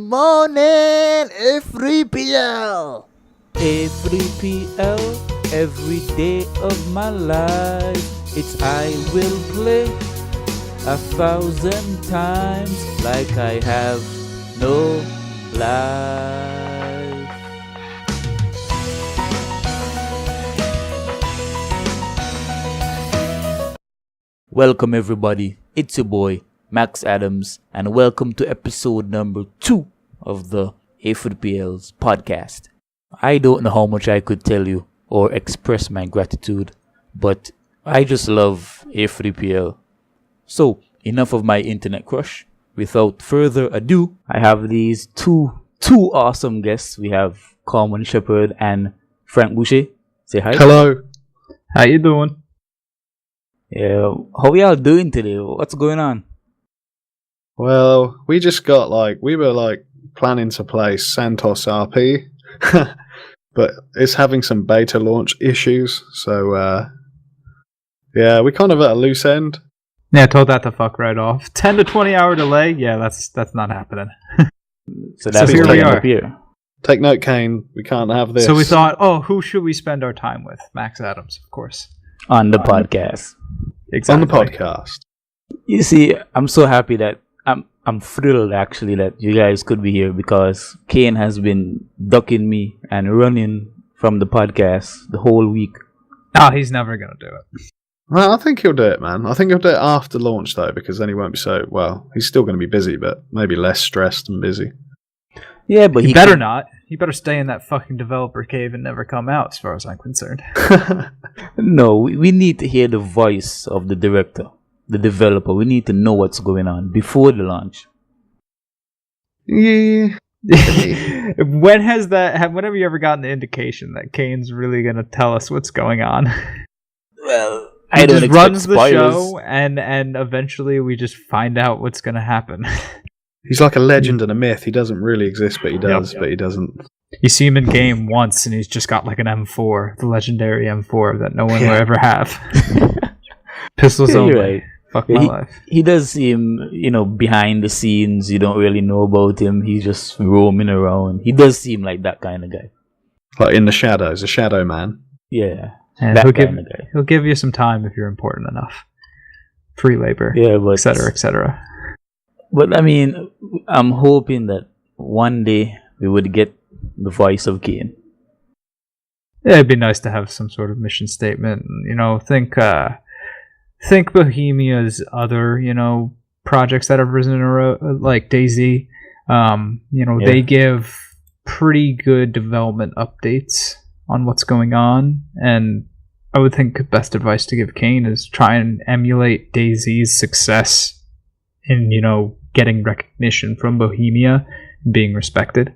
morning, A3PL. A3PL, every day of my life, it's I will play 1,000 times like I have no life. Welcome everybody, it's your boy Max Adams, and welcome to episode number 2 of the A3PL's podcast. I don't know how much I could tell you or express my gratitude, but I just love A3PL. So, enough of my internet crush. Without further ado, I have these two awesome guests. We have Corman Shepherd and Frank Booche. Say hi. Hello. How you doing? Yeah, how y'all doing today? What's going on? Well, we just got we were planning to play Santos RP, but it's having some beta launch issues. So, yeah, we kind of at a loose end. Yeah, told that to fuck right off. 10 to 20 hour delay. Yeah, that's not happening. So that's here we are. up here. Take note, Kane. We can't have this. So we thought, who should we spend our time with? Max Adams, of course. On the podcast. Exactly. On the podcast. You see, I'm so happy that I'm thrilled actually that you guys could be here because Kane has been ducking me and running from the podcast the whole week. No, he's never gonna do it. Well, I think he'll do it, man. I think he'll do it after launch, though, because then he won't be so... Well, he's still going to be busy, but maybe less stressed and busy. Yeah, but he better not. He better stay in that fucking developer cave and never come out, as far as I'm concerned. No, we need to hear the voice of the director, the developer. We need to know what's going on before the launch. Yeah. When have you ever gotten the indication that Kane's really going to tell us what's going on? Well, he just runs the show, and eventually we just find out what's going to happen. He's like a legend and a myth. He doesn't really exist, but he does, but he doesn't. You see him in game once, and he's just got like an M4, the legendary M4 that no one will ever have. Pistols only. Right. Fuck my life. He does seem, behind the scenes. You don't really know about him. He's just roaming around. He does seem like that kind of guy. Like in the shadows, a shadow man. Yeah. And he'll give you some time if you're important enough. Free labor. Yeah, but etc., etc. But I mean, I'm hoping that one day we would get the voice of Kane. Yeah, it'd be nice to have some sort of mission statement. Think Bohemia's other, projects that have risen in a row, like DayZ. They give pretty good development updates on what's going on, and I would think best advice to give Kane is try and emulate DayZ's success in, getting recognition from Bohemia, being respected.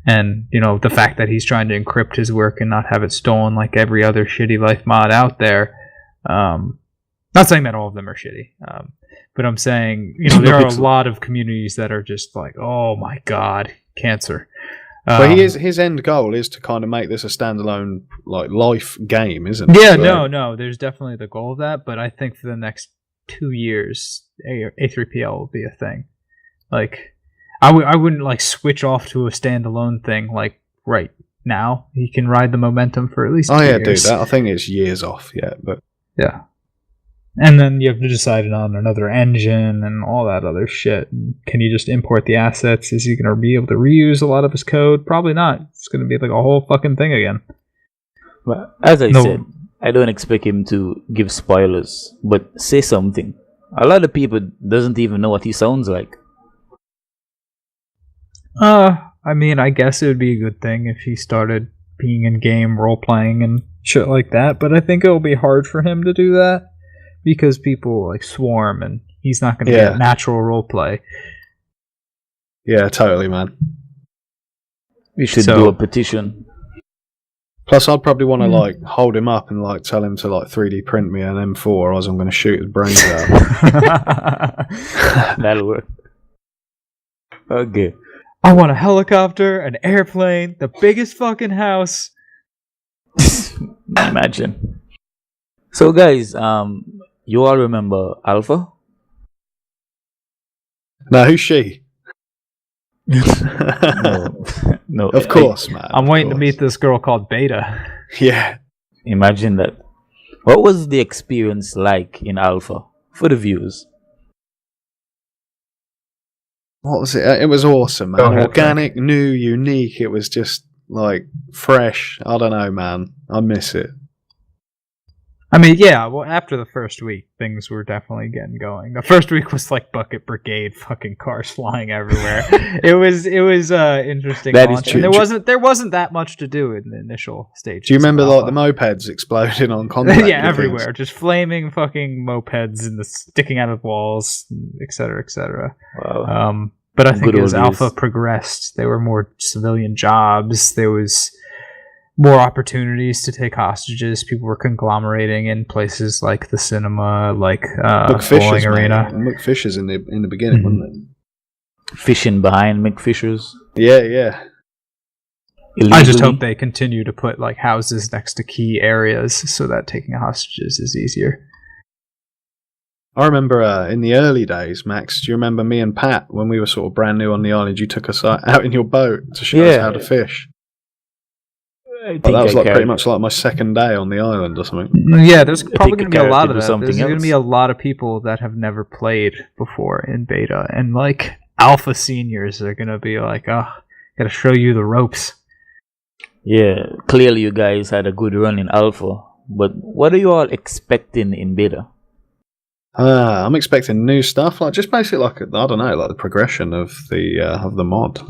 And, the fact that he's trying to encrypt his work and not have it stolen like every other shitty life mod out there. Not saying that all of them are shitty, but I'm saying, there are a lot of communities that are just like, oh my god, cancer. But his end goal is to kind of make this a standalone life game, isn't it? Yeah, no, there's definitely the goal of that, but I think for the next 2 years, A3PL will be a thing. I wouldn't switch off to a standalone thing right now. He can ride the momentum for at least 2 years. Dude, I think it's years off yet, but yeah. And then you have to decide on another engine and all that other shit. Can you just import the assets? Is he going to be able to reuse a lot of his code? Probably not. It's going to be like a whole fucking thing again. Well, as I said, I don't expect him to give spoilers, but say something. A lot of people doesn't even know what he sounds like. I guess it would be a good thing if he started being in-game role-playing and shit like that, but I think it'll be hard for him to do that. Because people swarm, and he's not going to get natural roleplay. Yeah, totally, man. We should do a petition. Plus, I'd probably want to hold him up and tell him to 3D print me an M4, or else I'm going to shoot his brains out. That'll work. Okay. I want a helicopter, an airplane, the biggest fucking house. Imagine. So, guys, you all remember Alpha? No, who's she? No, no. Of course, man. I'm of waiting to course. meet this girl called Beta. Yeah. Imagine that. What was the experience like in alpha for the viewers? What was it? It was awesome, man. Go ahead, Organic, new, unique. It was just like fresh. I don't know, man. I miss it. I mean, yeah. Well, after the first week, things were definitely getting going. The first week was like bucket brigade, fucking cars flying everywhere. it was interesting. That is launch, true. and there wasn't that much to do in the initial stages. Do you remember of like Alpha. the mopeds exploding on contact? yeah, with everywhere, things? just flaming fucking mopeds and sticking out of walls, etc., etc. Wow. But I think Good as old Alpha days. progressed, there were more civilian jobs. There was more opportunities to take hostages. People were conglomerating in places like the cinema, like bowling McFishers, arena. McFishers in the beginning, Mhm. wasn't Fishing behind McFishers. it? Yeah, yeah. I just Illegally. hope they continue to put like houses next to key areas so that taking hostages is easier. I remember in the early days, Max. Do you remember me and Pat when we were sort of brand new on the island? You took us out in your boat to show us Yeah. how to fish. I think But that was I like pretty carried- much like my second day on the island or something. Yeah, there's I probably think going to be a lot character of do that. something There's going to else. be a lot of people that have never played before in beta, and like alpha seniors are going to be like, "Oh, got to show you the ropes." Yeah, clearly you guys had a good run in alpha, but what are you all expecting in beta? I'm expecting new stuff, like just basically like I don't know, like the progression of the mod.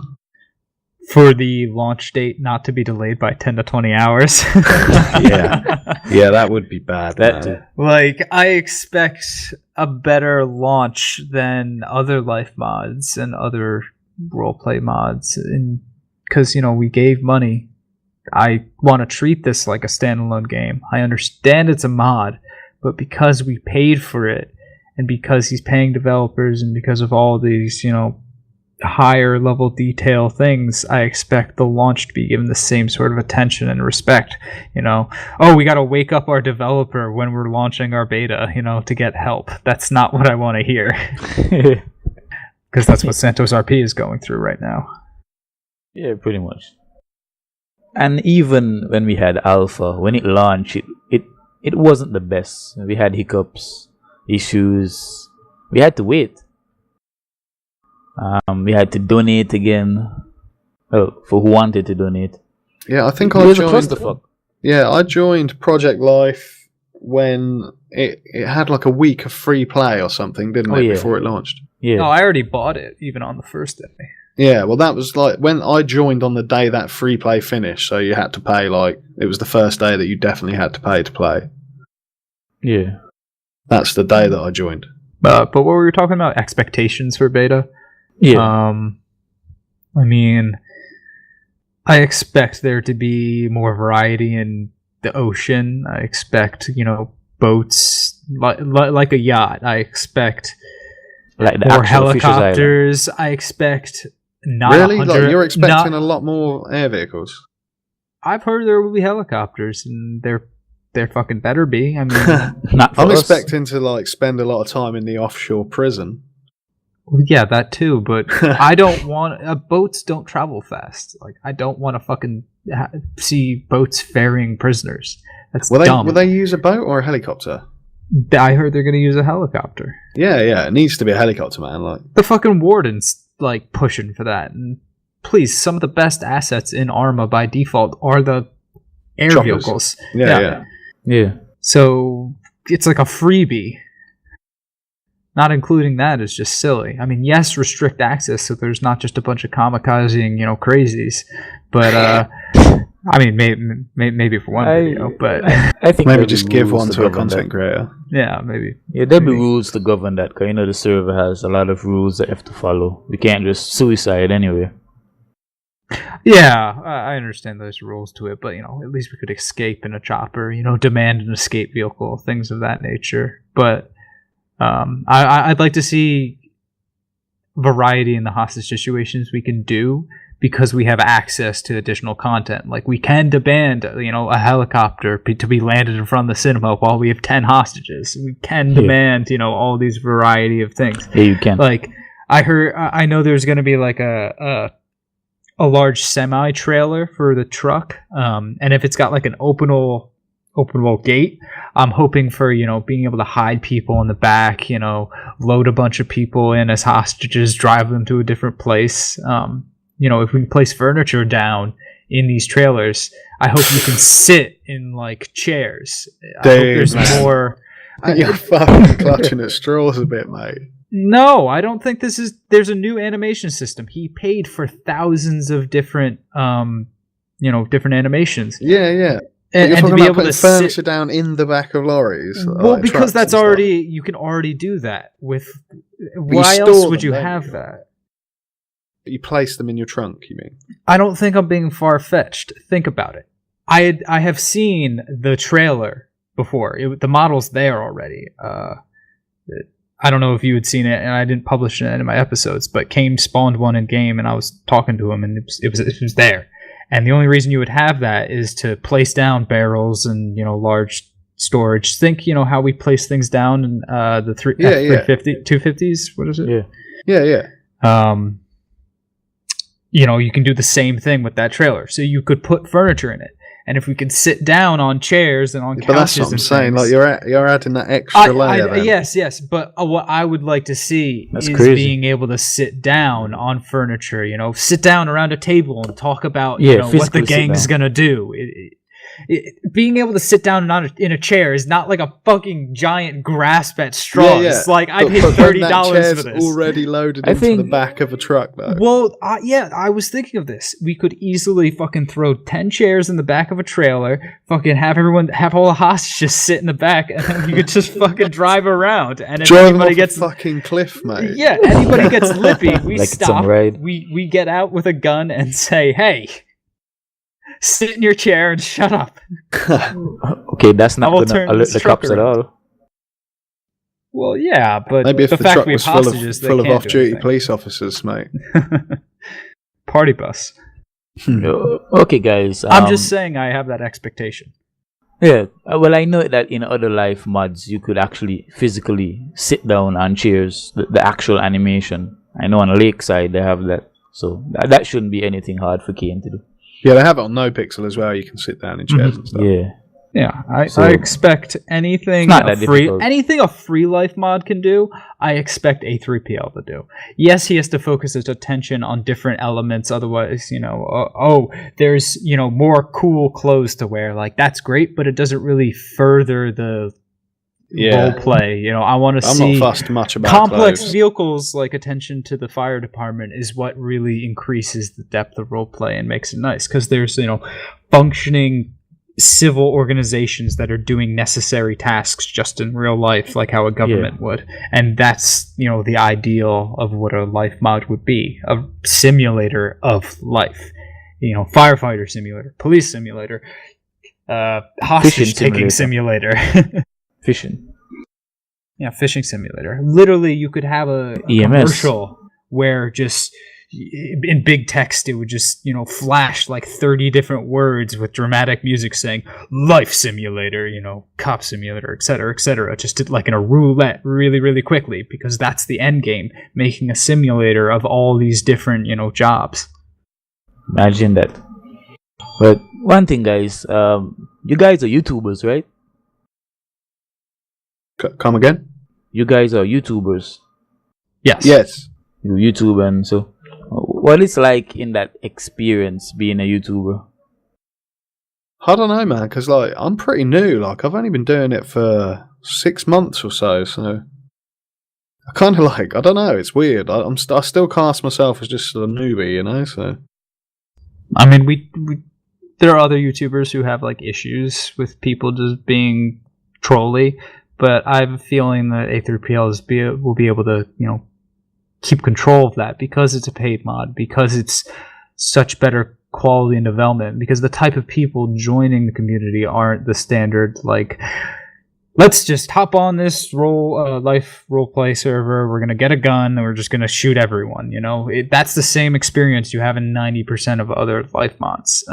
For the launch date not to be delayed by 10 to 20 hours. Yeah, that would be bad. That man. too. Like, I expect a better launch than other life mods and other roleplay mods. Because, we gave money. I want to treat this like a standalone game. I understand it's a mod, but because we paid for it, and because he's paying developers, and because of all these, higher level detail things, I expect the launch to be given the same sort of attention and respect. Oh, we got to wake up our developer when we're launching our beta, to get help. That's not what I want to hear. Because that's what Santos RP is going through right now. Yeah, pretty much. And even when we had alpha, when it launched, it wasn't the best. We had hiccups, issues. We had to wait. We had to donate again. Oh, for who wanted to donate. Yeah, I think It I was a joined. clusterfuck. Yeah, I joined Project Life when it had like a week of free play or something, didn't Oh, it, yeah. before it launched? Yeah. No, I already bought it, even on the first day. Yeah, well, that was like when I joined on the day that free play finished, so you had to pay, like, it was the first day that you definitely had to pay to play. Yeah. That's the day that I joined. But what were we talking about? Expectations for beta? Yeah. I mean, I expect there to be more variety in the ocean. I expect, boats like a yacht. I expect Like the more actual Fisher's Island. helicopters. I expect not Really? 100 Like, you're expecting not- a lot more air vehicles? I've heard there will be helicopters, and they're fucking better be. I mean, Not for I'm us. expecting to, like, spend a lot of time in the offshore prison. yeah, that too. But I don't want boats don't travel fast. Like I don't want to fucking see boats ferrying prisoners. That's dumb. Will they use a boat or a helicopter? I heard they're gonna use a helicopter. Yeah, it needs to be a helicopter, man. Like, The fucking warden's like pushing for that. And please, some of the best assets in ArmA by default are the air Choppers. vehicles. yeah. Yeah. So it's like a freebie. Not including that is just silly. I mean, yes, restrict access so there's not just a bunch of kamikazing, crazies. But I mean, maybe for one video, but I think Maybe there'll be just give rules one to a govern content that. creator. yeah, maybe. Yeah, there'll be Maybe. rules to govern that, because the server has a lot of rules that you have to follow. We can't just suicide anyway. Yeah, I understand those rules to it, but at least we could escape in a chopper. Demand an escape vehicle, things of that nature. But I'd like to see variety in the hostage situations we can do because we have access to additional content. Like we can demand, a helicopter to be landed in front of the cinema while we have 10 hostages. We can demand, all these variety of things. Yeah, you can. Like I know there's going to be like a large semi trailer for the truck, and if it's got like an openable gate, I'm hoping for being able to hide people in the back, load a bunch of people in as hostages, drive them to a different place. If we can place furniture down in these trailers, I hope you can sit in like chairs. I hope there's more. You're fucking clutching at straws a bit, mate. No, I don't think there's a new animation system. He paid for thousands of different different animations. Yeah. And to be able to furniture sit down in the back of lorries. Well, because that's already you can already do that with. Why else would you have that? You place them in your trunk. You mean? I don't think I'm being far fetched. Think about it. I have seen the trailer before. The model's there already. I don't know if you had seen it, and I didn't publish it in my episodes. But Kane spawned one in game, and I was talking to him, and it was there. And the only reason you would have that is to place down barrels and large storage. Think how we place things down in the 250s. What is it? Yeah. You can do the same thing with that trailer. So you could put furniture in it. And if we can sit down on chairs and on couches, but that's what I'm saying. Like you're adding that extra layer. Yes. But what I would like to see is being able to sit down on furniture. Sit down around a table and talk about what the gang's gonna do. Being able to sit down in a chair is not like a fucking giant grasp at straws. Yeah. Like I paid $30 for this. Already loaded into the back of a truck, though. Well, I was thinking of this. We could easily fucking throw 10 chairs in the back of a trailer, fucking have all the hostages sit in the back, and then you could just fucking drive around. And if anybody gets fucking cliff, mate. Yeah, anybody gets lippy, we like stop. We get out with a gun and say, "Hey, sit in your chair and shut up." Okay, that's not going to alert the cops at all. Well, yeah, but maybe if the fact truck we have was hostages, full of off-duty police officers, mate. Party bus. Okay, guys. I'm just saying I have that expectation. Yeah, well, I know that in other life mods, you could actually physically sit down on chairs, the actual animation. I know on Lakeside they have that, so that shouldn't be anything hard for Kane to do. Yeah, they have it on NoPixel as well. You can sit down in chairs and stuff. Yeah. I expect anything anything a Free Life mod can do, I expect A3PL to do. Yes, he has to focus his attention on different elements. Otherwise, there's more cool clothes to wear. Like that's great, but it doesn't really further the role play. I want to see. I'm not fussed much about complex clothes. Vehicles. Like attention to the fire department is what really increases the depth of role play and makes it nice, because there's functioning civil organizations that are doing necessary tasks just in real life, like how a government would, and that's the ideal of what a life mod would be, a simulator of life. Firefighter simulator, police simulator, hostage taking simulator. Fishing. Yeah, fishing simulator. Literally, you could have a commercial where just in big text it would just flash like 30 different words with dramatic music saying life simulator, cop simulator, etc., just like in a roulette really, really quickly, because that's the end game, making a simulator of all these different jobs. Imagine that. But one thing, guys, you guys are YouTubers, right? Come again? You guys are YouTubers. Yes. You YouTube, and so what it's like in that experience being a YouTuber? I don't know, man, because I'm pretty new. Like I've only been doing it for 6 months or so. So I kind of I don't know. It's weird. I still cast myself as just a newbie, So I mean, we there are other YouTubers who have like issues with people just being trolly. But I have a feeling that A3PL will be able to, keep control of that, because it's a paid mod, because it's such better quality and development, because the type of people joining the community aren't the standard, like, let's just hop on this life roleplay server, we're going to get a gun, and we're just going to shoot everyone, That's the same experience you have in 90% of other life mods.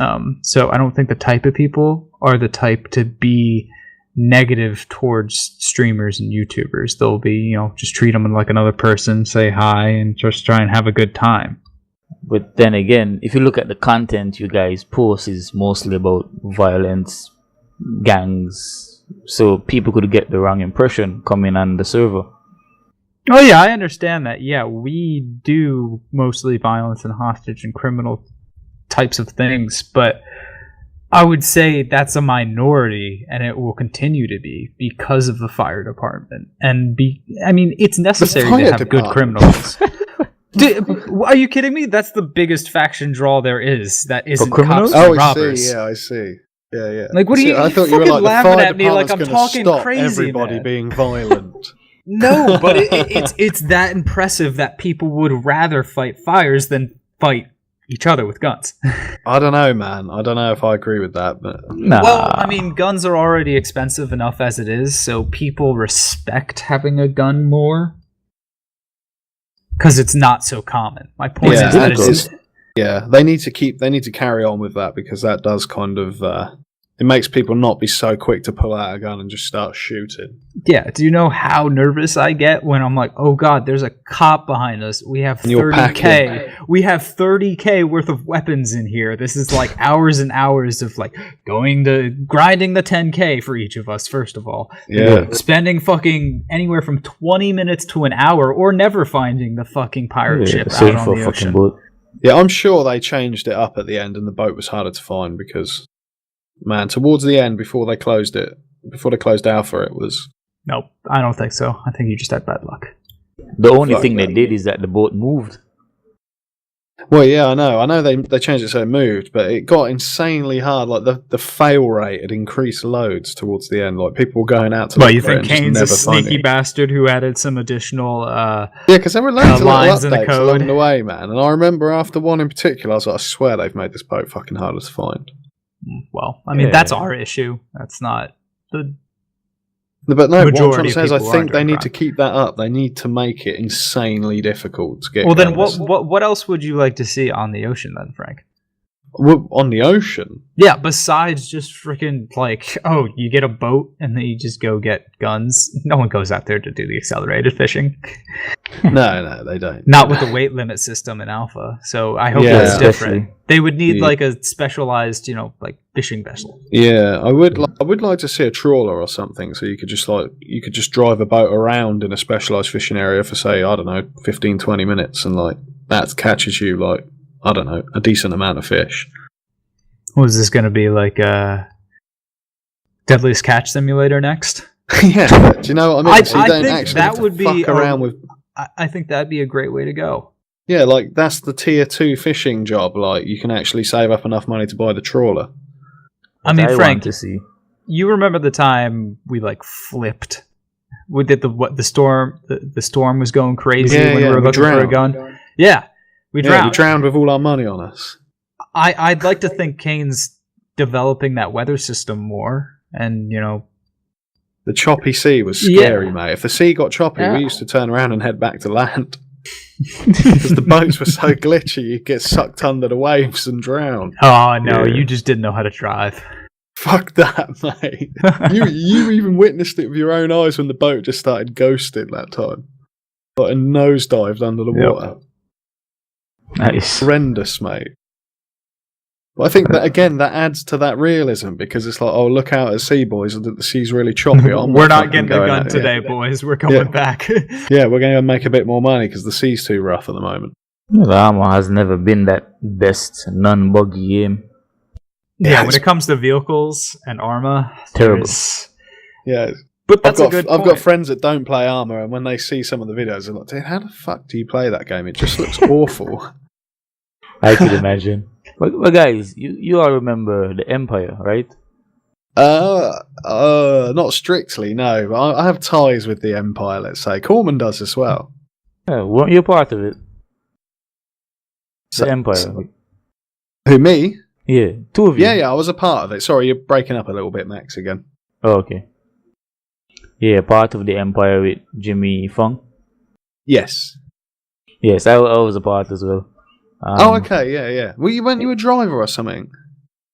So I don't think the type of people are the type to be negative towards streamers and YouTubers. They'll be, just treat them like another person, say hi, and just try and have a good time. But then again, if you look at the content you guys post, is mostly about violence, gangs, so people could get the wrong impression coming on the server. Oh yeah, I understand that. Yeah, we do mostly violence and hostage and criminal types of things, but I would say that's a minority, and it will continue to be because of the fire department. And it's necessary to have good criminals. Are you kidding me? That's the biggest faction draw there is. That isn't cops and robbers. I see. Yeah. Like, what are you? I thought you were like laughing the fire at me like I'm talking stop crazy. Everybody man. being violent. No, but it's that impressive that people would rather fight fires than fight each other with guns. I don't know, man. I don't know if I agree with that, but Nah. Well, guns are already expensive enough as it is, so people respect having a gun more because it's not so common. My point is that it's they need to carry on with that, because that does kind of it makes people not be so quick to pull out a gun and just start shooting. Yeah, do you know how nervous I get when I'm like, oh god, there's a cop behind us. We have 30K. We have 30K worth of weapons in here. This is like hours and hours of like grinding the 10K for each of us, first of all. Yeah. Spending fucking anywhere from 20 minutes to an hour, or never finding the fucking pirate ship out on the ocean. Boat. Yeah, I'm sure they changed it up at the end and the boat was harder to find, because man, towards the end, before they closed Alpha, it was... Nope, I don't think so. I think you just had bad luck. The only thing they did is that the boat moved. Well, yeah, I know they changed it so it moved, but it got insanely hard. Like, the fail rate had increased loads towards the end. Like, people were going out to... Well, you think Kane's a sneaky bastard who added some additional yeah, because there were loads of lines in the updates code along the way, man. And I remember after one in particular, I was like, I swear they've made this boat fucking harder to find. Well, that's our issue. That's not the... But no, what I'm trying to say is I people think they need to keep that up. They need to make it insanely difficult to get Well, then guns. what else would you like to see on the ocean then, Frank? Well, on the ocean? Yeah, besides just freaking like, oh, you get a boat and then you just go get guns. No one goes out there to do the accelerated fishing. No, they don't. Not with the weight limit system in Alpha. So I hope that's different. They would need like a specialized, like fishing vessel. Yeah, I would like to see a trawler or something, so you could just drive a boat around in a specialized fishing area for, say, I don't know, 15, 20 minutes, and like that catches you like, I don't know, a decent amount of fish. Was this going to be like Deadliest Catch Simulator next? Yeah, do you know what I mean? So you don't think actually that would be around with. I think that'd be a great way to go. Yeah, like that's the tier 2 fishing job. Like, you can actually save up enough money to buy the trawler. I mean, Frank, to see. You remember the time we like flipped? We did the storm. The storm was going crazy when we were looking for a gun. Yeah, we drowned. We drowned with all our money on us. I'd like to think Kane's developing that weather system more, and the choppy sea was scary, mate. If the sea got choppy, we used to turn around and head back to land. Because the boats were so glitchy, you'd get sucked under the waves and drown. Oh, no, you just didn't know how to drive. Fuck that, mate. you even witnessed it with your own eyes when the boat just started ghosting that time. Like a nosedived under the water. Nice. Horrendous, mate. But I think that, again, that adds to that realism, because it's like, oh, look out at sea, boys, the sea's really choppy. We're not getting the gun today, boys. We're coming back. Yeah, we're going to make a bit more money because the sea's too rough at the moment. Well, ArmA has never been that best non-buggy game. Yeah, when it comes to vehicles and ArmA, terrible. Yeah, but that's a good point. I've got friends that don't play ArmA, and when they see some of the videos, they're like, dude, how the fuck do you play that game? It just looks awful. I could imagine. Well, guys, you all remember the Empire, right? Not strictly, no. But I have ties with the Empire, let's say. Corman does as well. Weren't you part of it? The Empire. Who, me? Yeah, two of you. Yeah, I was a part of it. Sorry, you're breaking up a little bit, Max, again. Oh, okay. Yeah, part of the Empire with Jimmy Fung. Yes. Yes, I was a part as well. Okay, yeah. Well, you a driver or something?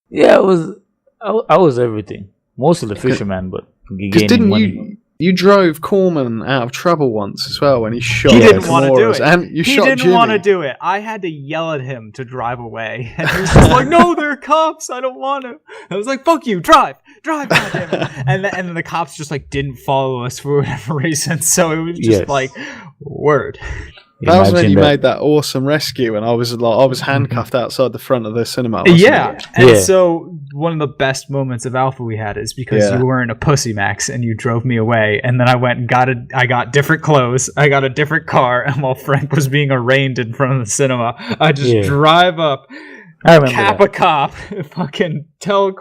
Yeah, I was everything. Mostly the fisherman, but Because didn't you drove Corman out of trouble once as well when he shot? He didn't want to do it. And you shot didn't Jimmy. want to do it. I had to yell at him to drive away, and he was just like, "No, they're cops. I don't want to." I was like, "Fuck you, drive, goddammit!" And then the cops just like didn't follow us for whatever reason. So it was just like, word. That was when you made that awesome rescue, and I was handcuffed outside the front of the cinema. And so one of the best moments of Alpha we had is because you weren't a pussy, Max, and you drove me away, and then I went and I got different clothes, I got a different car, and while Frank was being arraigned in front of the cinema, I just drive up, cap a cop, fucking tell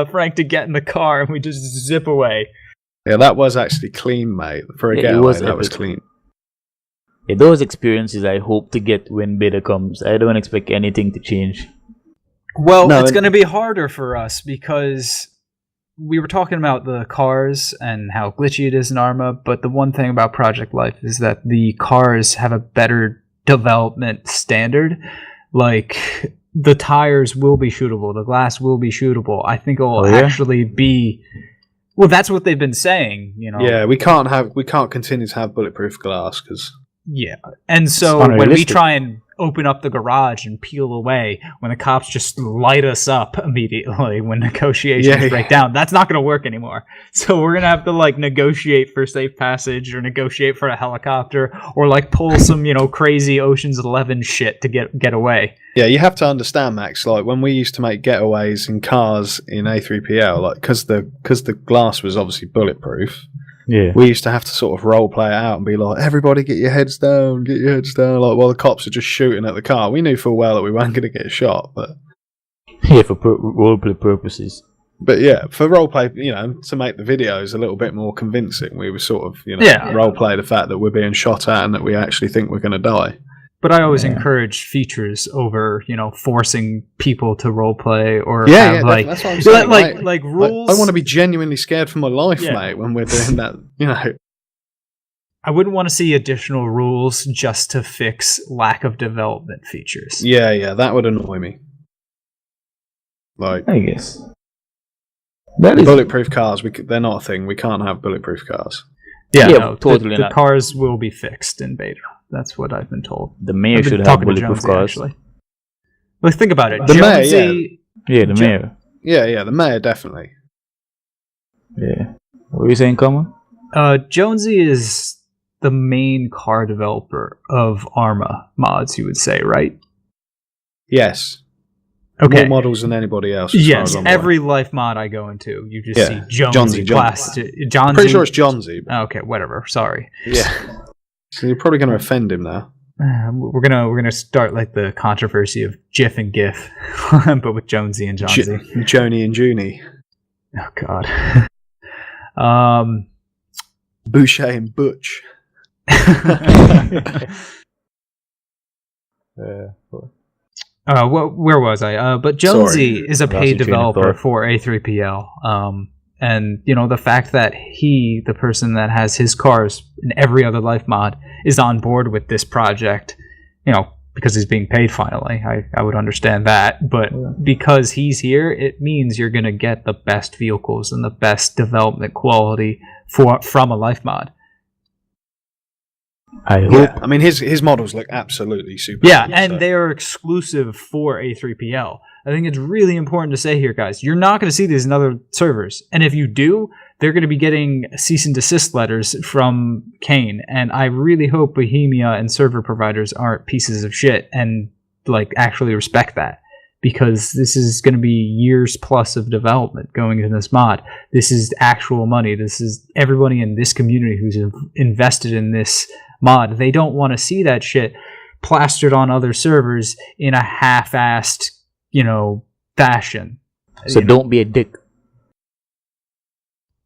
Frank to get in the car, and we just zip away. Yeah, that was actually clean, mate. For a getaway, that was clean. Yeah, those experiences I hope to get when beta comes. I don't expect anything to change. Well, it's going to be harder for us because we were talking about the cars and how glitchy it is in ArmA, but the one thing about Project Life is that the cars have a better development standard. Like, the tires will be shootable, the glass will be shootable. I think it'll actually be... Well, that's what they've been saying, you know. Yeah, we can't continue to have bulletproof glass because... Yeah, and so when we try and open up the garage and peel away, when the cops just light us up immediately when negotiations break down, that's not going to work anymore. So we're going to have to like negotiate for safe passage or negotiate for a helicopter or like pull some, crazy Ocean's 11 shit to get away. Yeah, you have to understand, Max, like when we used to make getaways in cars in A3PL, like because the glass was obviously bulletproof. Yeah, we used to have to sort of role play it out and be like, everybody get your heads down, like while the cops are just shooting at the car. We knew full well that we weren't going to get shot, but for role play purposes. But yeah, for role play, to make the videos a little bit more convincing, we were sort of role play the fact that we're being shot at and that we actually think we're going to die. But I always encourage features over, forcing people to roleplay or have, like, that's what I'm saying. Like rules. I want to be genuinely scared for my life, mate, when we're doing that. I wouldn't want to see additional rules just to fix lack of development features. Yeah, that would annoy me. Like, I guess bulletproof cars. They're not a thing. We can't have bulletproof cars. Yeah, totally. The cars will be fixed in beta. That's what I've been told. The mayor should have bulletproof cars. Actually. Well, think about it. The Jonesy, mayor, the mayor. Yeah, the mayor definitely. Yeah. What were you saying, Corman? Jonesy is the main car developer of ArmA mods, you would say, right? Yes. Okay. More models than anybody else. Yes, every life mod I go into, you just see Jonesy. I'm pretty sure it's Jonesy. Okay, whatever. Sorry. Yeah. So you're probably going to offend him now. We're gonna start like the controversy of GIF and GIF, but with Jonesy and Jonesy. Joni and Junie. Oh God. Booche and Butch. Where was I? But Jonesy is a paid developer for A3PL. And, the fact that he, the person that has his cars in every other life mod, is on board with this project, because he's being paid finally. I would understand that. But because he's here, it means you're going to get the best vehicles and the best development quality from a life mod. I hope. Yeah, I mean, his models look absolutely super. Yeah, and they are exclusive for A3PL. I think it's really important to say here, guys, you're not going to see these in other servers. And if you do, they're going to be getting cease and desist letters from Kane. And I really hope Bohemia and server providers aren't pieces of shit and actually respect that. Because this is going to be years plus of development going into this mod. This is actual money. This is everybody in this community who's invested in this mod. They don't want to see that shit plastered on other servers in a half-assed fashion. So don't be a dick.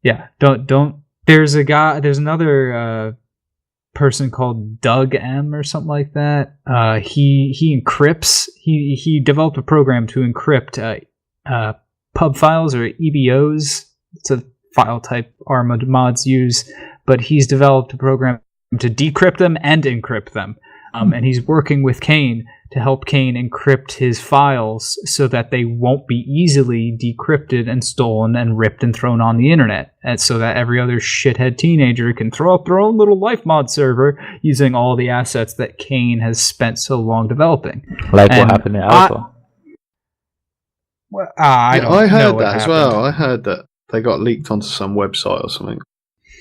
Yeah, don't. There's another person called Doug M or something like that. He encrypts. He developed a program to encrypt pub files or EBOs. It's a file type ArmA mods use, but he's developed a program to decrypt them and encrypt them. And he's working with Kane to help Kane encrypt his files so that they won't be easily decrypted and stolen and ripped and thrown on the internet, and so that every other shithead teenager can throw up their own little life mod server using all the assets that Kane has spent so long developing. Like what happened in Alpha. I heard that as well. I heard that they got leaked onto some website or something.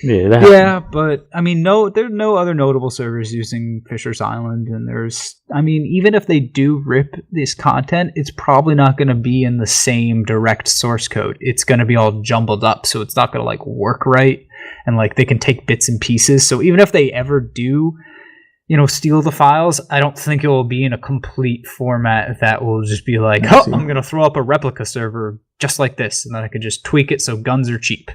Yeah, but I mean, there are no other notable servers using Fisher's Island, and even if they do rip this content, it's probably not going to be in the same direct source code. It's going to be all jumbled up, so it's not going to like work right, and like they can take bits and pieces. So even if they ever do, steal the files, I don't think it will be in a complete format that will just be like, I'm going to throw up a replica server just like this, and then I could just tweak it so guns are cheap,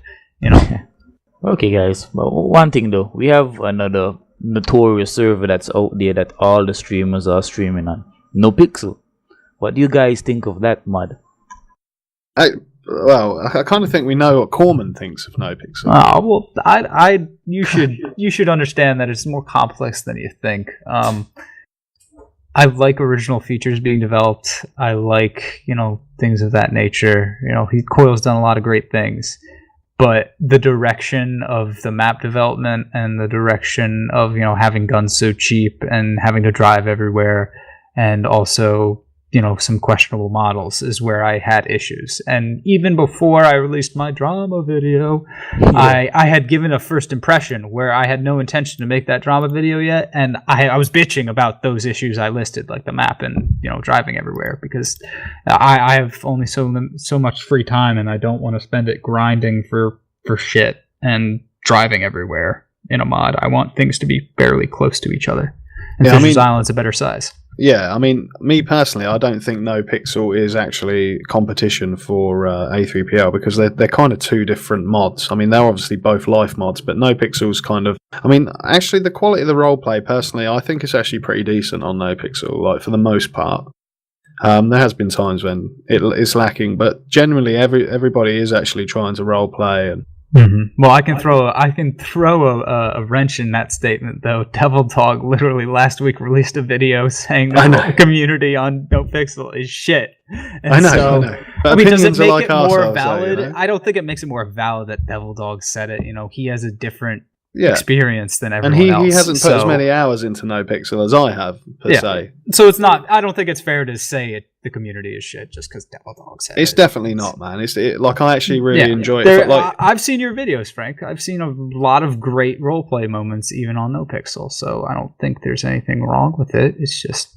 Okay, guys. But one thing though, we have another notorious server that's out there that all the streamers are streaming on. NoPixel. What do you guys think of that mod? I kind of think we know what Corman thinks of NoPixel. Oh well, you should understand that it's more complex than you think. I like original features being developed. I like things of that nature. Coil's done a lot of great things. But the direction of the map development and the direction of having guns so cheap and having to drive everywhere, and also some questionable models is where I had issues. And even before I released my drama video, I had given a first impression where I had no intention to make that drama video yet, and I was bitching about those issues I listed, like the map and driving everywhere, because I have only so much free time, and I don't want to spend it grinding for shit and driving everywhere in a mod. I want things to be fairly close to each other. And Fisher's Island's a better size. Yeah, I mean, me personally, I don't think NoPixel is actually competition for A3PL, because they're kind of two different mods. I mean, they're obviously both life mods, but NoPixel's kind of... I mean, actually, the quality of the roleplay, personally, I think it's actually pretty decent on NoPixel, like, for the most part. There has been times when it's lacking, but generally everybody is actually trying to roleplay and... Mm-hmm. Well, I can throw a wrench in that statement, though. Devil Dog literally last week released a video saying that the community on NoPixel is shit. And I know. But I mean, does it make it more ourselves, valid? though, I don't think it makes it more valid that Devil Dog said it. He has a different experience than everyone else. And he hasn't put as many hours into NoPixel as I have, per se. So it's not... I don't think it's fair to say the community is shit just because Devil Dog said it. It's definitely not, man. I actually really enjoy it. But I've seen your videos, Frank. I've seen a lot of great roleplay moments even on NoPixel, so I don't think there's anything wrong with it. It's just...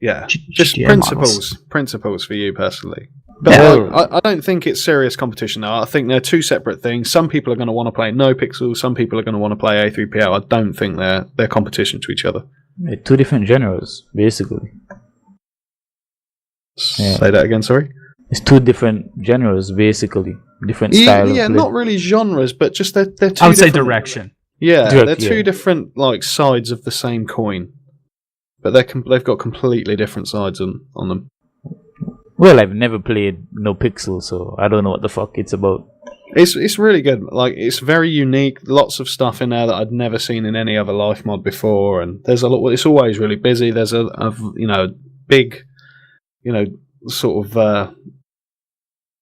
Yeah, just principles for you personally. But I don't think it's serious competition now. I think they're two separate things. Some people are going to want to play NoPixel. Some people are going to want to play A3PL. I don't think they're competition to each other. Yeah, two different genres, basically. Yeah. Say that again, sorry? It's two different genres, basically. Different style of play. Not really genres, but just they're two I would say direction. Yeah, they're two different sides of the same coin. But they've got completely different sides on them. Well, I've never played NoPixel, so I don't know what the fuck it's about. It's really good. Like, it's very unique. Lots of stuff in there that I'd never seen in any other life mod before, and there's a lot. It's always really busy. There's a big, sort of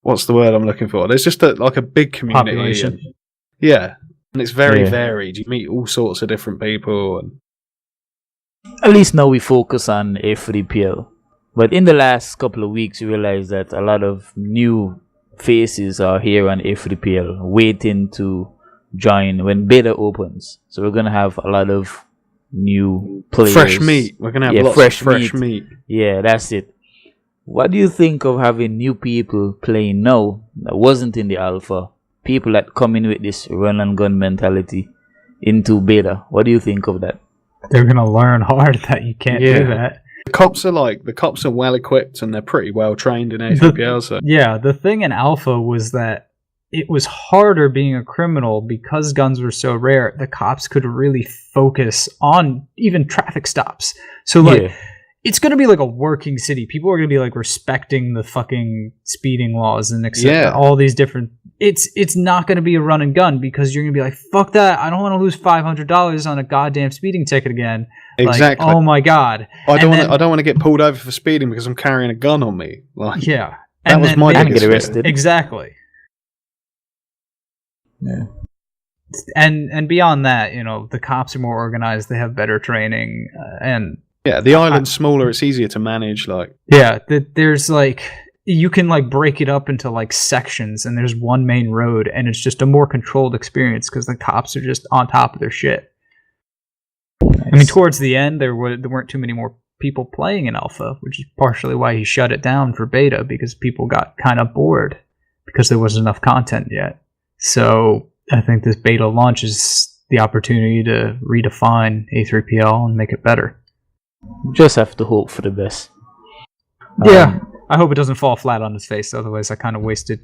what's the word I'm looking for? There's just a big community. Population. And it's very varied. You meet all sorts of different people. And at least now we focus on A3PL. But in the last couple of weeks, we realized that a lot of new faces are here on A3PL, waiting to join when beta opens. So we're gonna have a lot of new players. Fresh meat. We're gonna have lots of fresh meat. Yeah, that's it. What do you think of having new people playing now that wasn't in the alpha? People that come in with this run and gun mentality into beta. What do you think of that? They're gonna learn hard that you can't do that. The cops are well equipped and they're pretty well trained in A3PL. So. Yeah, the thing in Alpha was that it was harder being a criminal because guns were so rare. The cops could really focus on even traffic stops. So it's going to be like a working city. People are going to be respecting the fucking speeding laws and all these different it's not going to be a run and gun because you're going to be like, fuck that, I don't want to lose $500 on a goddamn speeding ticket again. Exactly. Like, oh my god. I don't want to get pulled over for speeding because I'm carrying a gun on me. Like, yeah. That and was my biggest get arrested. Exactly. Yeah. And beyond that, the cops are more organized, they have better training, and yeah, the island's smaller, it's easier to manage. Like, yeah, there's like, you can like break it up into like sections, and there's one main road, and it's just a more controlled experience because the cops are just on top of their shit. Nice. I mean, towards the end, there weren't too many more people playing in alpha, which is partially why he shut it down for beta, because people got kind of bored because there wasn't enough content yet. So I think this beta launch is the opportunity to redefine A3PL and make it better. Just have to hope for the best. Yeah, I hope it doesn't fall flat on his face. Otherwise, I kind of wasted,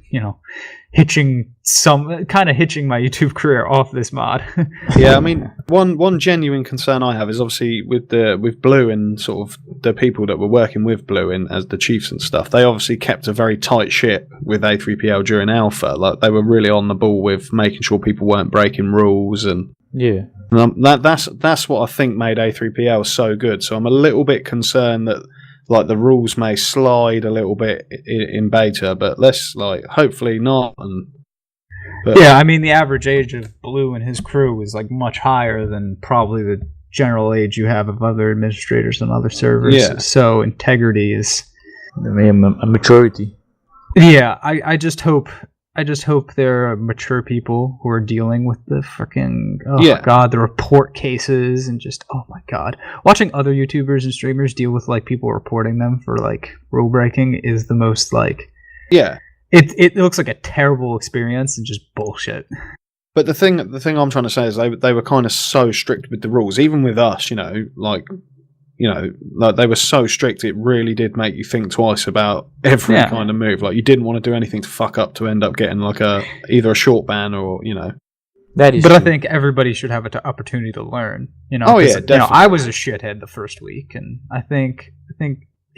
hitching my YouTube career off this mod. Yeah, I mean, one genuine concern I have is obviously with Blue and sort of the people that were working with Blue and as the chiefs and stuff. They obviously kept a very tight ship with A3PL during alpha. Like, they were really on the ball with making sure people weren't breaking rules, and yeah, that's what I think made A3PL so good. So I'm a little bit concerned that like the rules may slide a little bit in beta, but let's hopefully not. Yeah, I mean, the average age of Blue and his crew is like much higher than probably the general age you have of other administrators on other servers. Yeah. So integrity is a maturity. Yeah, I just hope there are mature people who are dealing with the freaking the report cases, and just oh my god, watching other YouTubers and streamers deal with like people reporting them for like rule breaking is the most like it looks like a terrible experience and just bullshit. But the thing I'm trying to say is they were kind of so strict with the rules, even with us, like they were so strict, it really did make you think twice about every kind of move. Like, you didn't want to do anything to fuck up to end up getting like either a short ban or, That is but true. I think everybody should have an opportunity to learn. Oh yeah, definitely. I was a shithead the first week, and I think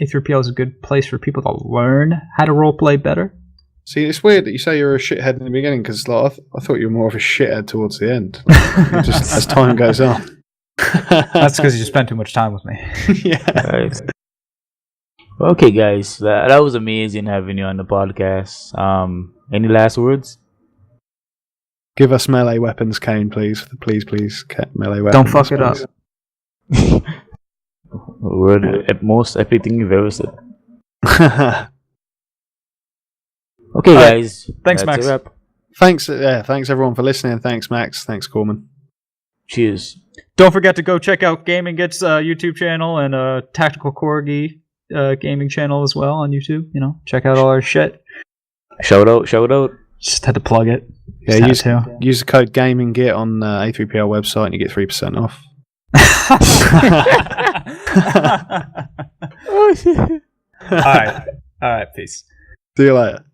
A3PL is a good place for people to learn how to roleplay better. See, it's weird that you say you're a shithead in the beginning, because like, I thought you were more of a shithead towards the end, just as time goes on. That's because you spent too much time with me. Yeah. Right. Okay, guys, that was amazing having you on the podcast. Any last words? Give us melee weapons, Kane, please. Please, melee weapons. Don't fuck it up. Word at most epic thing you've ever said. Okay, guys. Thanks, That's Max. a wrap. Thanks everyone for listening. Thanks, Max. Thanks, Corman. Cheers. Don't forget to go check out Gaming Gets YouTube channel and Tactical Corgi gaming channel as well on YouTube. Check out all our shit. Shout out. Just had to plug it. Yeah, use the code GamingGit on A3PL website and you get 3% off. Oh shit! All right, peace. See you later.